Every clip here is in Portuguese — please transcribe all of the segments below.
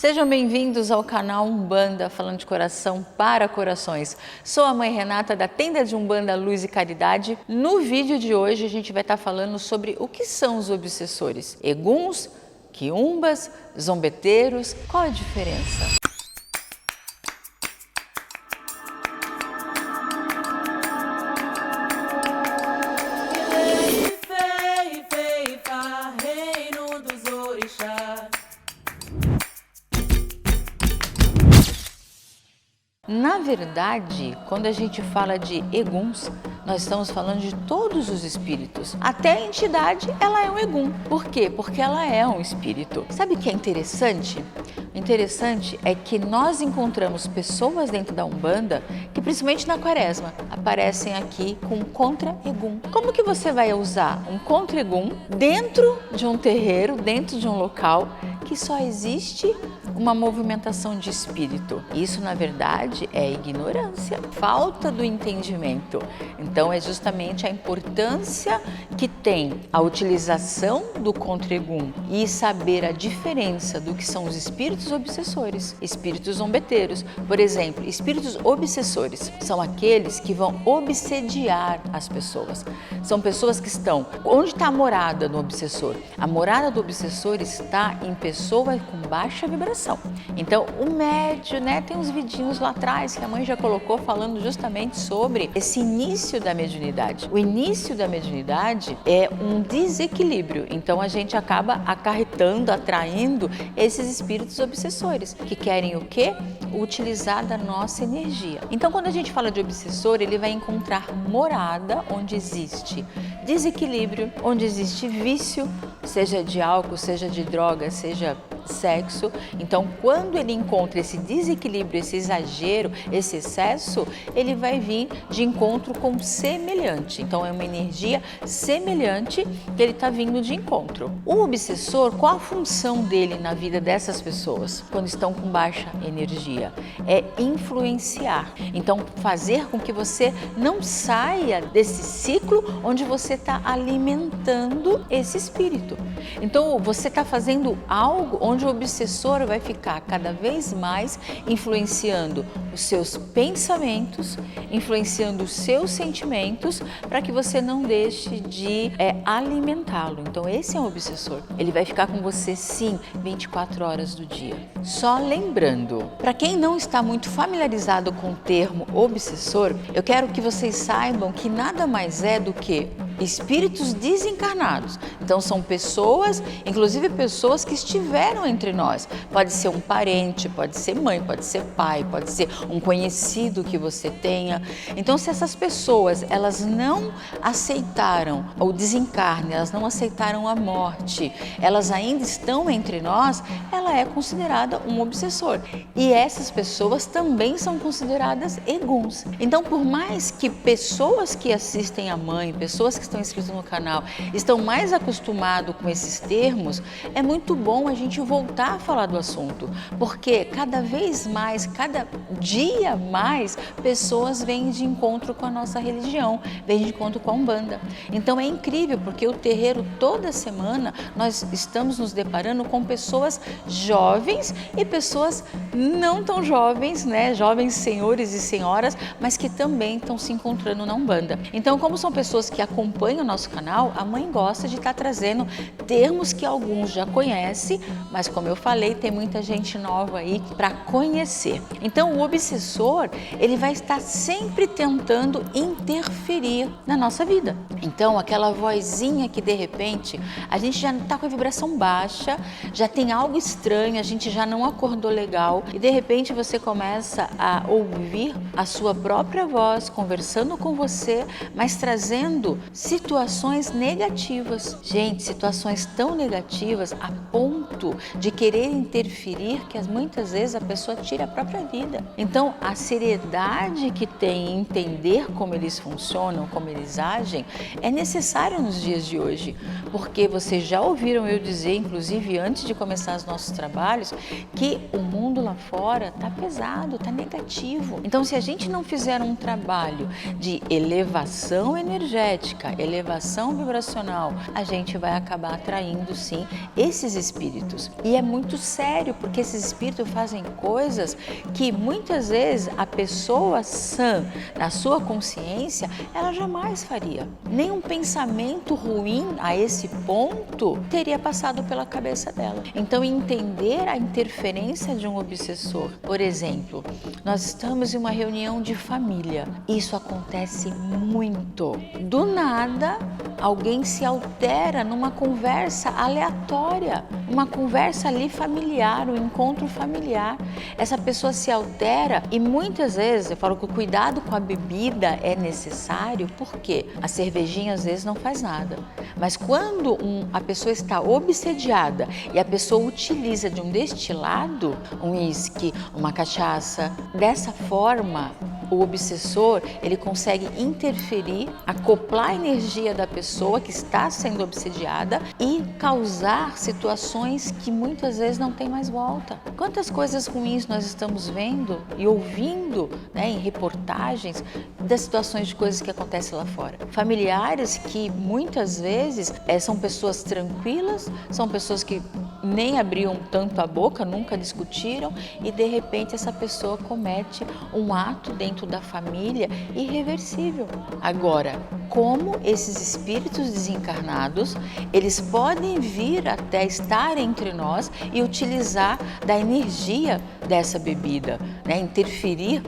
Sejam bem-vindos ao canal Umbanda, falando de coração para corações. Sou a mãe Renata da Tenda de Umbanda Luz e Caridade. No vídeo de hoje a gente vai estar falando sobre o que são os obsessores. Eguns, quiumbas, zombeteiros, qual a diferença? Na verdade, quando a gente fala de eguns, nós estamos falando de todos os espíritos. Até a entidade, ela é um egum. Por quê? Porque ela é um espírito. Sabe o que é interessante? O interessante é que nós encontramos pessoas dentro da Umbanda que, principalmente na Quaresma, aparecem aqui com contra-egum. Como que você vai usar um contra-egum dentro de um terreiro, dentro de um local que só existe uma movimentação de espírito? Isso, na verdade, é ignorância, falta do entendimento. Então, é justamente a importância que tem a utilização do contra-egum e saber a diferença do que são os espíritos obsessores, espíritos zombeteiros. Por exemplo, espíritos obsessores são aqueles que vão obsediar as pessoas. São pessoas que estão... Onde está a morada do obsessor? A morada do obsessor está em pessoa com baixa vibração. Então, o médio, tem uns vidinhos lá atrás que a mãe já colocou falando justamente sobre esse início da mediunidade. O início da mediunidade é um desequilíbrio, então a gente acaba acarretando, atraindo esses espíritos obsessores, que querem o quê? Utilizar da nossa energia. Então, quando a gente fala de obsessor, ele vai encontrar morada onde existe desequilíbrio, onde existe vício, seja de álcool, seja de droga, seja sexo. Então, quando ele encontra esse desequilíbrio, esse exagero, esse excesso, ele vai vir de encontro com semelhante. Então, é uma energia semelhante que ele está vindo de encontro. O obsessor, qual a função dele na vida dessas pessoas quando estão com baixa energia? É influenciar. Então, fazer com que você não saia desse ciclo onde você está alimentando esse espírito. Então, você está fazendo algo onde o obsessor vai ficar cada vez mais influenciando os seus pensamentos, influenciando os seus sentimentos, para que você não deixe de alimentá-lo. Então, esse é um obsessor. Ele vai ficar com você, sim, 24 horas do dia. Só lembrando, para quem não está muito familiarizado com o termo obsessor, eu quero que vocês saibam que nada mais é do que espíritos desencarnados. Então, são pessoas, inclusive pessoas que estiveram entre nós. Pode ser um parente, pode ser mãe, pode ser pai, pode ser um conhecido que você tenha. Então, se essas pessoas, elas não aceitaram o desencarne, elas não aceitaram a morte, elas ainda estão entre nós, ela é considerada um obsessor. E essas pessoas também são consideradas eguns. Então, por mais que pessoas que assistem a mãe, pessoas que estão inscritos no canal, estão mais acostumados com esses termos, é muito bom a gente voltar a falar do assunto, porque cada vez mais, cada dia mais, pessoas vêm de encontro com a nossa religião, vêm de encontro com a Umbanda. Então é incrível, porque o terreiro, toda semana, nós estamos nos deparando com pessoas jovens e pessoas não tão jovens, jovens senhores e senhoras, mas que também estão se encontrando na Umbanda. Então, como são pessoas que acompanha o nosso canal, a mãe gosta de estar trazendo termos que alguns já conhecem, mas como eu falei, tem muita gente nova aí para conhecer. Então, o obsessor, ele vai estar sempre tentando interferir na nossa vida. Então, aquela vozinha que de repente a gente já está com a vibração baixa, já tem algo estranho, a gente já não acordou legal e de repente você começa a ouvir a sua própria voz conversando com você, mas trazendo situações negativas. Gente, situações tão negativas a ponto de querer interferir que muitas vezes a pessoa tira a própria vida. Então, a seriedade que tem em entender como eles funcionam, como eles agem, é necessário nos dias de hoje, porque vocês já ouviram eu dizer, inclusive antes de começar os nossos trabalhos, que o mundo lá fora está pesado, está negativo. Então, se a gente não fizer um trabalho de elevação energética, nossa elevação vibracional, a gente vai acabar atraindo sim esses espíritos. E é muito sério, porque esses espíritos fazem coisas que muitas vezes a pessoa sã, na sua consciência, ela jamais faria. Nenhum pensamento ruim a esse ponto teria passado pela cabeça dela. Então, entender a interferência de um obsessor. Por exemplo, nós estamos em uma reunião de família. Isso acontece muito. Do nada, alguém se altera numa conversa aleatória, uma conversa ali familiar, um encontro familiar. Essa pessoa se altera e muitas vezes, eu falo que o cuidado com a bebida é necessário, porque a cervejinha às vezes não faz nada. Mas quando a pessoa está obsediada e a pessoa utiliza de um destilado, um uísque, uma cachaça, dessa forma, o obsessor, ele consegue interferir, acoplar a energia da pessoa que está sendo obsediada e causar situações que muitas vezes não tem mais volta. Quantas coisas ruins nós estamos vendo e ouvindo, em reportagens das situações de coisas que acontecem lá fora. Familiares que muitas vezes são pessoas tranquilas, são pessoas que nem abriam tanto a boca, nunca discutiram e de repente essa pessoa comete um ato dentro da família irreversível. Agora, como esses espíritos desencarnados, eles podem vir até estar entre nós e utilizar da energia dessa bebida, interferir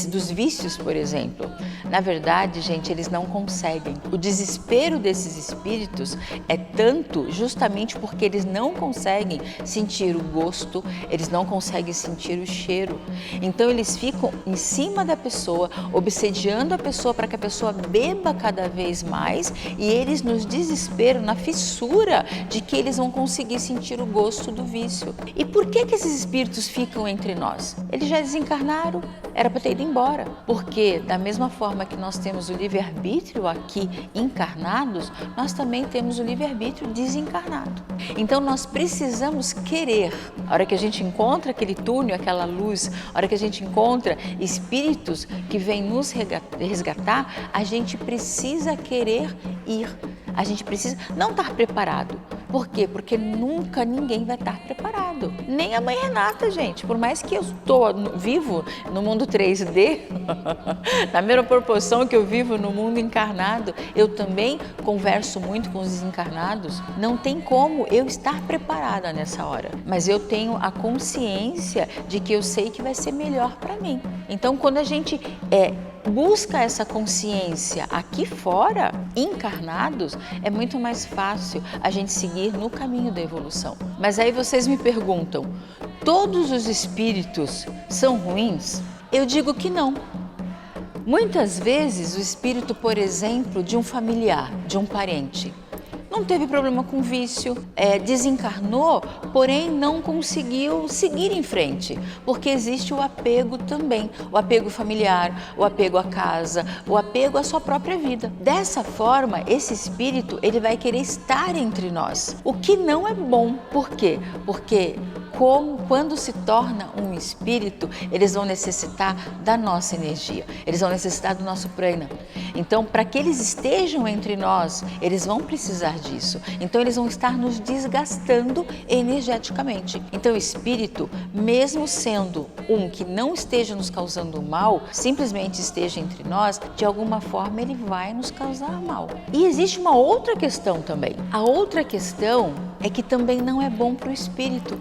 dos vícios, por exemplo. Na verdade, gente, eles não conseguem. O desespero desses espíritos é tanto justamente porque eles não conseguem sentir o gosto, eles não conseguem sentir o cheiro. Então eles ficam em cima da pessoa, obsediando a pessoa para que a pessoa beba cada vez mais e eles nos desesperam, na fissura de que eles vão conseguir sentir o gosto do vício. E por que esses espíritos ficam entre nós? Eles já desencarnaram, era para ter ido embora. Porque da mesma forma que nós temos o livre-arbítrio aqui encarnados, nós também temos o livre-arbítrio desencarnado. Então nós precisamos querer. A hora que a gente encontra aquele túnel, aquela luz, a hora que a gente encontra espíritos que vêm nos resgatar, a gente precisa querer ir. A gente precisa não estar preparado. Por quê? Porque nunca ninguém vai estar preparado. Nem a mãe Renata, gente. Por mais que eu vivo no mundo 3D, na mesma proporção que eu vivo no mundo encarnado, eu também converso muito com os desencarnados. Não tem como eu estar preparada nessa hora. Mas eu tenho a consciência de que eu sei que vai ser melhor para mim. Então, quando a gente busca essa consciência aqui fora, encarnados, é muito mais fácil a gente seguir no caminho da evolução. Mas aí vocês me perguntam, todos os espíritos são ruins? Eu digo que não. Muitas vezes o espírito, por exemplo, de um familiar, de um parente, não teve problema com vício, desencarnou, porém não conseguiu seguir em frente, porque existe o apego também, o apego familiar, o apego à casa, o apego à sua própria vida. Dessa forma, esse espírito ele vai querer estar entre nós, o que não é bom. Por quê? Porque quando se torna um espírito, eles vão necessitar da nossa energia, eles vão necessitar do nosso prana. Então, para que eles estejam entre nós, eles vão precisar disso. Então, eles vão estar nos desgastando energeticamente. Então, o espírito, mesmo sendo um que não esteja nos causando mal, simplesmente esteja entre nós, de alguma forma ele vai nos causar mal. E existe uma outra questão também. A outra questão é que também não é bom para o espírito.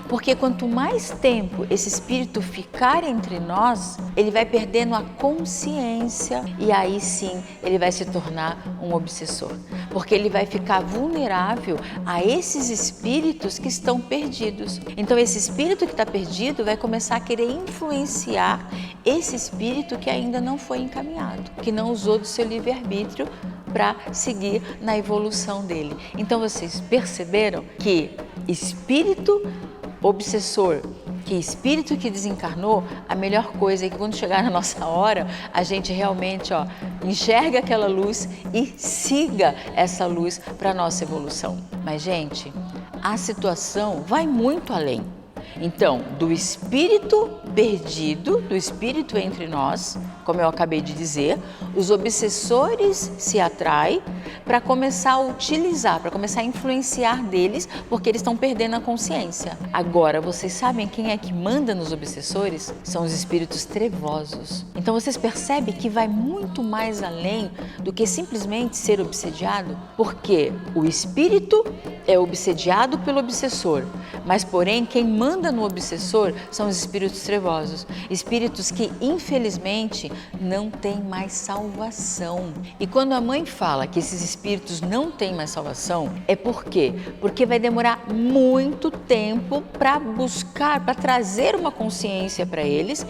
Porque quanto mais tempo esse espírito ficar entre nós, ele vai perdendo a consciência e aí sim ele vai se tornar um obsessor. Porque ele vai ficar vulnerável a esses espíritos que estão perdidos. Então esse espírito que está perdido vai começar a querer influenciar esse espírito que ainda não foi encaminhado, que não usou do seu livre-arbítrio para seguir na evolução dele. Então vocês perceberam que espírito obsessor, que espírito que desencarnou, a melhor coisa é que quando chegar na nossa hora, a gente realmente enxerga aquela luz e siga essa luz para a nossa evolução. Mas, gente, a situação vai muito além. Então, do espírito perdido, do espírito entre nós, como eu acabei de dizer, os obsessores se atraem para começar a utilizar, para começar a influenciar deles, porque eles estão perdendo a consciência. Agora, vocês sabem quem é que manda nos obsessores? São os espíritos trevosos. Então, vocês percebem que vai muito mais além do que simplesmente ser obsediado, porque o espírito é obsediado pelo obsessor, mas porém quem manda no obsessor são os espíritos trevosos, espíritos que infelizmente não têm mais salvação. E quando a mãe fala que esses espíritos não têm mais salvação, é por quê? Porque vai demorar muito tempo para buscar, para trazer uma consciência para eles.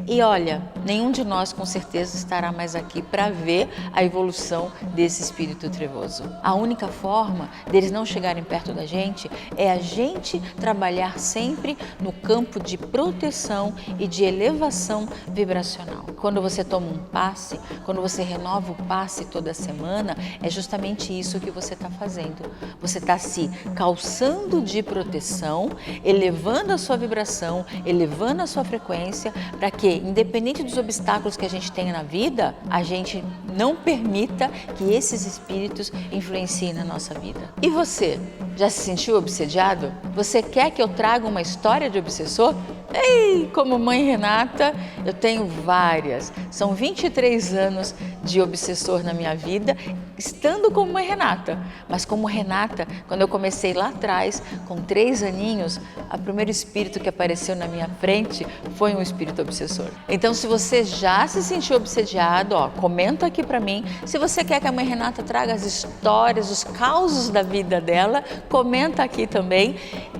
E olha, nenhum de nós com certeza estará mais aqui para ver a evolução desse espírito trevoso. A única forma deles não chegarem perto da gente é a gente trabalhar sempre no campo de proteção e de elevação vibracional. Quando você toma um passe, quando você renova o passe toda semana, é justamente isso que você está fazendo. Você está se calçando de proteção, elevando a sua vibração, elevando a sua frequência, para que, independente dos obstáculos que a gente tenha na vida, a gente não permita que esses espíritos influenciem na nossa vida. E você? Já se sentiu obsediado? Você quer que eu traga uma história de obsessor? Ei, como mãe Renata, eu tenho várias. São 23 anos de obsessor na minha vida, estando como mãe Renata. Mas como Renata, quando eu comecei lá atrás, com 3 aninhos, o primeiro espírito que apareceu na minha frente foi um espírito obsessor. Então, se você já se sentiu obsediado, comenta aqui pra mim. Se você quer que a mãe Renata traga as histórias, os causos da vida dela, comenta aqui também.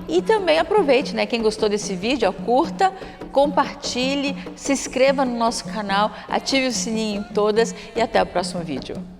E também aproveite, né? Quem gostou desse vídeo, curta, compartilhe, se inscreva no nosso canal, ative o sininho em todas e até o próximo vídeo.